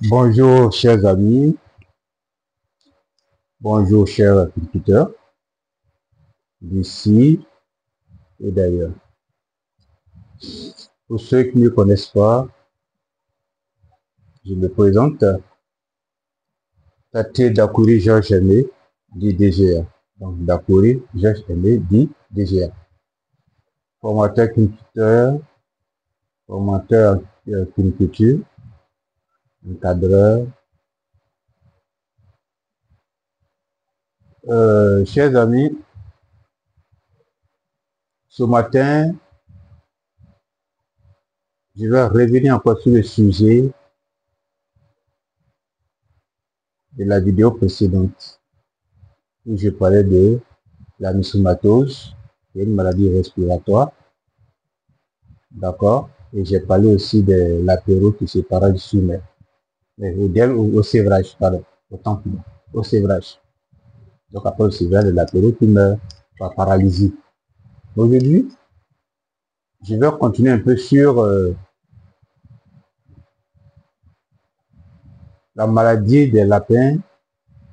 Bonjour chers amis, bonjour chers agriculteurs, d'ici et d'ailleurs. Pour ceux qui ne me connaissent pas, je me présente, Tate Dakouri Georges Aimé, dit DGA. Donc Dakouri Georges Aimé, dit DGA. Formateur agriculteur, formateur agriculture, encadreur. Chers amis, ce matin, je vais revenir encore sur le sujet de la vidéo précédente où je parlais de la myxomatose, qui est une maladie respiratoire. D'accord? Et j'ai parlé aussi de l'apéro qui se paralyse du sommeil. Au sévrage, pardon. Autant pour moi. Au sévrage. Donc après le sévrage de l'apéro qui meurt par paralysie. Aujourd'hui, je vais continuer un peu sur la maladie des lapins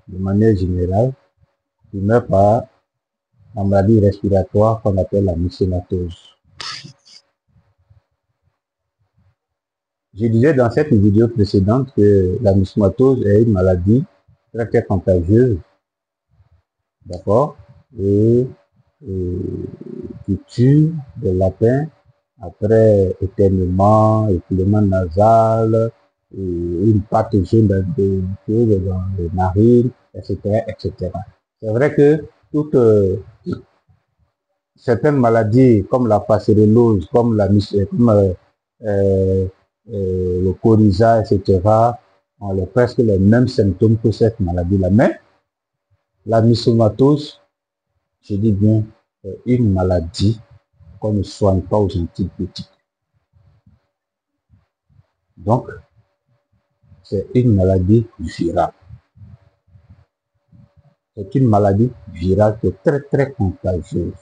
de manière générale qui meurt par la maladie respiratoire qu'on appelle la myxomatose. Je disais dans cette vidéo précédente que la myxomatose est une maladie très contagieuse, d'accord, et qui tue des lapins après éternuement, écoulement nasal, une pâte jaune dans les narines, etc., etc. C'est vrai que toutes certaines maladies comme la passerellose, comme le coryza, etc., ont presque les mêmes symptômes que cette maladie-là. Mais la myxomatose, je dis bien, une maladie qu'on ne soigne pas aux antibiotiques. Donc, c'est une maladie virale. C'est une maladie virale qui est très contagieuse.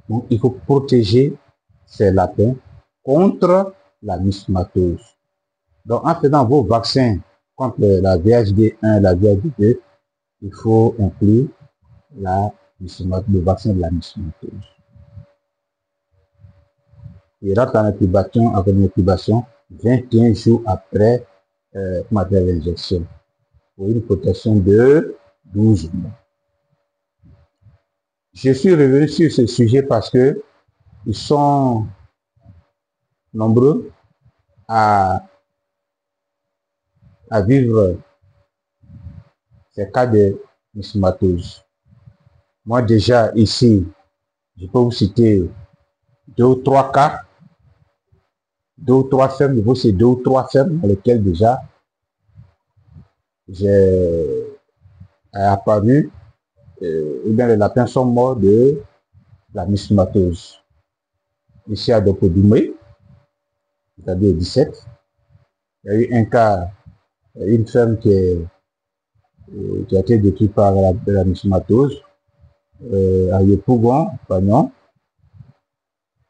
Donc, il faut protéger ces lapins contre la myxomatose. Donc, en faisant vos vaccins contre la VHD1 et la VHD2, il faut inclure le vaccin de la myxomatose. Il rentre en incubation avec une incubation 21 jours après l'injection pour une protection de 12 mois. Je suis revenu sur ce sujet parce que ils sont nombreux à vivre ces cas de myxomatose. Moi déjà ici, je peux vous citer 2 ou 3 cas, 2 ou 3 fermes, c'est 2 ou 3 fermes dans lesquelles déjà j'ai apparu, ou bien les lapins sont morts de la myxomatose. Ici à Dopodoumé, c'est-à-dire 17, il y a eu un cas, une ferme qui a été détruite par la myxomatose, à Yopougon, pardon,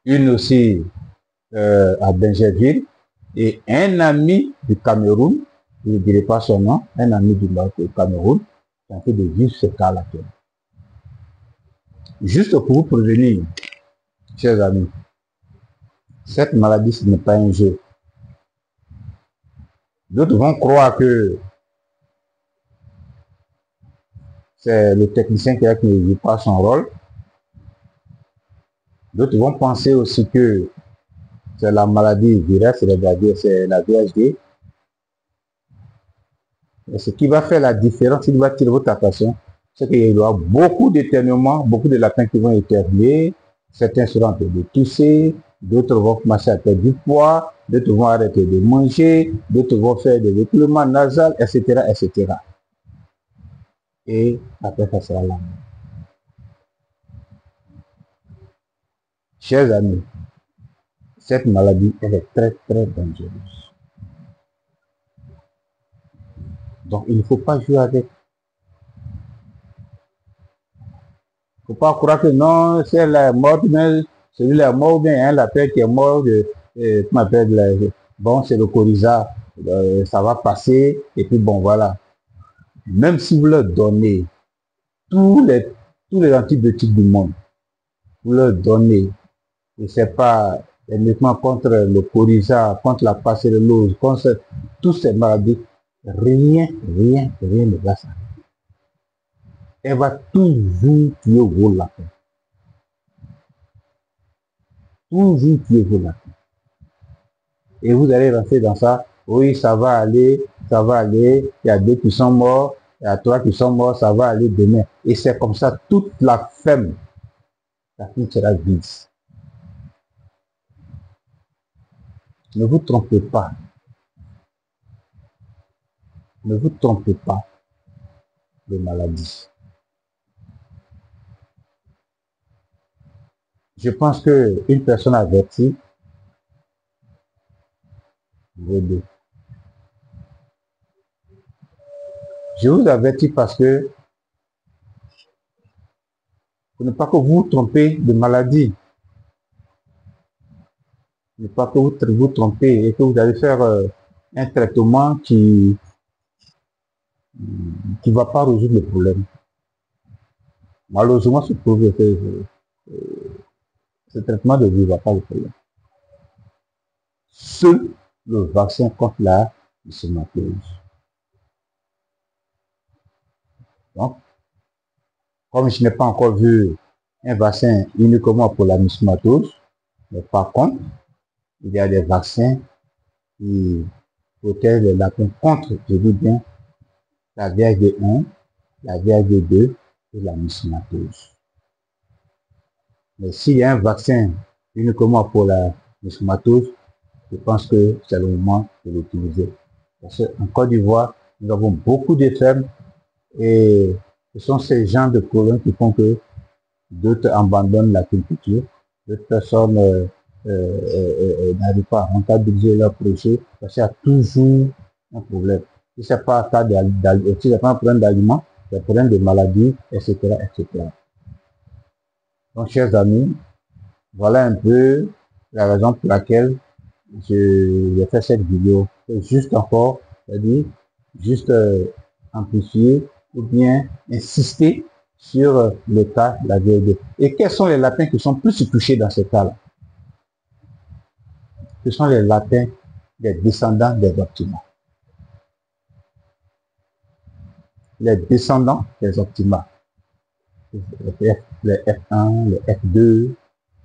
une aussi à Benjerville, et un ami du Cameroun, je ne dirai pas son nom, un ami du Cameroun, qui a fait de vivre ce cas-là. Juste pour vous prévenir, chers amis, cette maladie, ce n'est pas un jeu. D'autres vont croire que c'est le technicien qui ne joue pas son rôle. D'autres vont penser aussi que c'est la maladie virale, c'est la VHD. Et ce qui va faire la différence, il va tirer votre attention, c'est qu'il y aura beaucoup d'éternuements, beaucoup de lapins qui vont éternuer, certains seront en train de tousser, d'autres vont commencer à perdre du poids, d'autres vont arrêter de manger, d'autres vont faire des écoulements nasales, etc., etc. Et après, ça sera là. Chers amis, cette maladie, elle est très dangereuse. Donc, il ne faut pas jouer avec. Il ne faut pas croire que non, c'est la mort, mais celui-là est mort, bien un lapin qui est mort, comment appelle, bon, c'est le coryza, ça va passer, et puis bon, voilà. Même si vous leur donnez tous les, tous les antibiotiques du monde, vous leur donnez, je sais pas, uniquement contre le coryza, contre la parcellose, contre toutes ces maladies, rien ne va ça. Elle va toujours tuer vos lapins. Toujours tuer vos lapins. Et vous allez rentrer dans ça, oui, ça va aller, il y a 2 qui sont morts, il y a 3 qui sont morts, ça va aller demain. Et c'est comme ça, toute la ferme sera vide. Ne vous trompez pas. Ne vous trompez pas de maladie. Je pense qu'une personne avertie, je vous avertis parce que pour ne pas que vous vous trompez de maladie. Ne pas que vous vous trompez et que vous allez faire un traitement qui ne va pas résoudre le problème. Malheureusement, ce traitement de vie ne va pas le problème. Seul le vaccin contre la myxomatose. Donc, comme je n'ai pas encore vu un vaccin uniquement pour la myxomatose, mais par contre, il y a des vaccins qui protègent les lapins contre, je dis bien, la VHD1, la VHD2 et la myxomatose. Mais s'il y a un vaccin uniquement pour la myxomatose, je pense que c'est le moment de l'utiliser. Parce qu'en Côte d'Ivoire, nous avons beaucoup de fermes et ce sont ces genres de problèmes qui font que d'autres abandonnent la culture, d'autres personnes n'arrivent pas à rentabiliser leur projet parce qu'il y a toujours un problème. Si ce n'est pas un problème d'aliments, c'est un problème de maladies, etc., etc. Donc, chers amis, voilà un peu la raison pour laquelle j'ai fait cette vidéo. C'est juste encore, c'est-à-dire, juste amplifier ou bien insister sur le cas de la VLD. Et quels sont les lapins qui sont plus touchés dans ce cas-là? Ce sont les lapins des descendants des optimats. Les descendants des optimats. Les F1, les F2,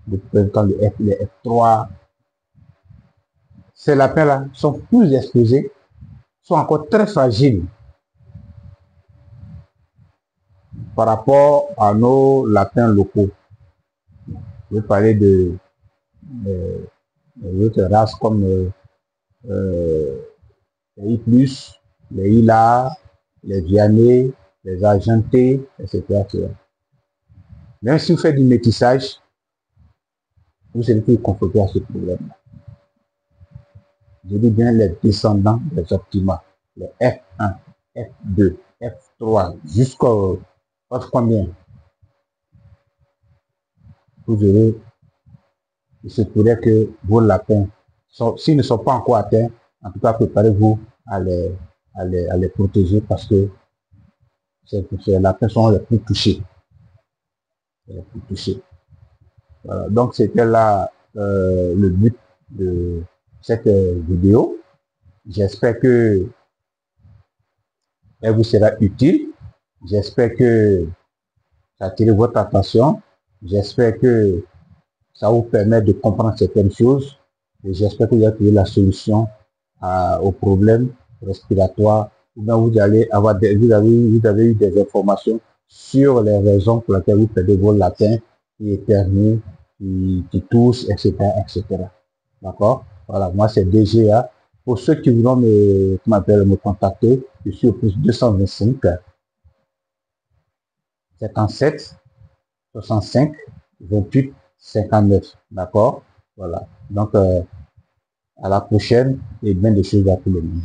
les F3. Ces lapins-là sont plus exposés, sont encore très fragiles par rapport à nos lapins locaux. Je vais parler de d'autres races comme les I+, les Ila, les Vianney, les Argentés, etc. Même si vous faites du métissage, vous serez plus confronté à ce problème-là. Je dis bien les descendants des optimats, les F1, F2, F3, jusqu'au F combien? Vous aurez, il se pourrait que vos lapins, s'ils ne sont pas encore atteints, en tout cas préparez-vous à les protéger parce que ces lapins sont les plus touchés. Les plus touchés. Voilà. Donc c'était là le but de cette vidéo. J'espère que elle vous sera utile. J'espère que ça attire votre attention. J'espère que ça vous permet de comprendre certaines choses. Et j'espère que vous allez trouver la solution aux problèmes respiratoires. Ou bien vous allez avoir vous avez eu des informations sur les raisons pour lesquelles vous perdez vos lapins qui éternuent, qui toussent, etc., etc. D'accord? Voilà, moi c'est DGA. Pour ceux qui voudront me contacter, je suis au plus 225 57 65 28 59. D'accord? Voilà. Donc, à la prochaine et bien des choses à tout le monde.